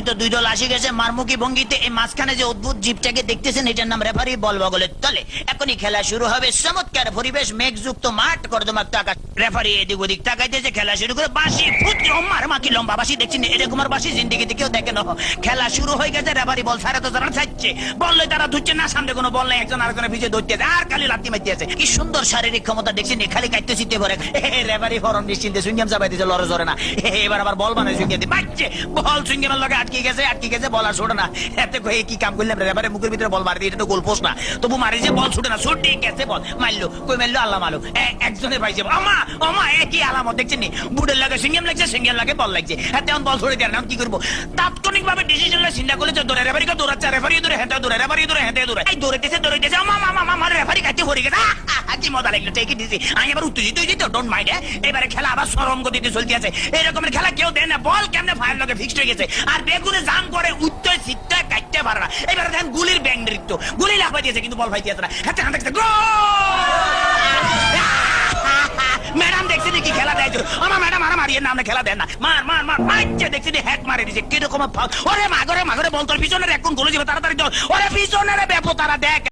তো দুই দল আসে গেছে মারমুখী ভঙ্গিতে। এই মাঝখানে যে অদ্ভুত জীবটাকে দেখতেছেন এটার নাম রেফারি। বল বগলের তলে এখনই খেলা শুরু হবে। চমৎকার পরিবেশ, মেঘযুক্ত মাঠ, কর্দমাক্ত আকাশ। রেফারি এদিক ওদিক তাকাইতেছে, খেলা শুরু করে। বাঁশি ফুট মার মাকি লম্বা বাঁশি দেখছেন, এরকম আর বাঁশি জিন্দিগিতে কেউ দেখে না। খেলা শুরু হয়ে গেছে। রেফারি বল ছাড়া তো তারা ছাড়ছে, বললে তারা ধুচ্ছে না, সামনে কোনো বল নেই, একজন আরেকজনের পিছিয়ে ধরতে আর খালি লাত্তি মারতে আছে। কি সুন্দর শারীরিক ক্ষমতা দেখছেন, খালি কাটতে চিনতে পারে। রেফারি ফরম নিশ্চিন্তে সুইংগাম চাপাইতেছে, লড়ে জরে না। এবার আবার বল বানায় সুইংগাম দিয়ে বাচ্চে, বল সুইংগামের লগে আটকে গেছে বল আর ছোটে না। এতে কয়ে কি কাম করলাম, রেফারি মুখের ভিতরে বল মারি, এটা তো গোল পোস্ট না, তবু মারি যে বল ছুটে না, ছুটে গেছে বল মারলো, কই মারলো আল্লাহ মারলো। একজনের পাইছে আমা আমা, একই আলামত দেখছেন নি, বুড়ের লাগে সিঙ্গেম লাগছে, সিঙ্গেম লাগে বল লাগছে। এখন বল ছড়ে দেয় না, কি করবো? তাৎক্ষণিক ভাবে ডিসিশন চিন্তা করলে দৌড়ে, রেফারিকে দৌড়াচ্ছে, রেফারি দৌড়ে হেঁটে দৌড়ে, রেফারি দৌড়ে হেঁটে দৌড়ে, এই দৌড়াইতেছে আমা মামা মামা, রেফারি কাটতে পড়ে গেছে। কি মজা লাগলো, টেকে দিছি আমি। এবার উত্তেজিত হয়ে যেত, ডোন্ট মাইন্ড। এবারে খেলা আবার সরম গতিতে চলতে আছে। এরকমের খেলা কেউ দেয় না। বল কেমনে ফায়ার লগে ফিক্সড হয়ে গেছে, আর বেগুনে জাম করে উত্তর সিটটা কাটতে পারে না। এবারে দেখেন গুলির ব্যাং নৃত্য, গুলি লাফাই দিয়েছে কিন্তু বল ফাইতে আছে না। হাতে হাতে ম্যাডাম দেখছি কি খেলা দেয়, আমার ম্যাডাম আর মারিয়ে না, খেলা দেন না, মার মার মার মারছে, দেখছি হ্যাক মারে দিছে কিরকম। ওরে মাগরে মাগরে বল তোর পিছনের এখন গোলে যাবে, তাড়াতাড়ি ওরে পিছনের ব্যাপো তারা দেখ।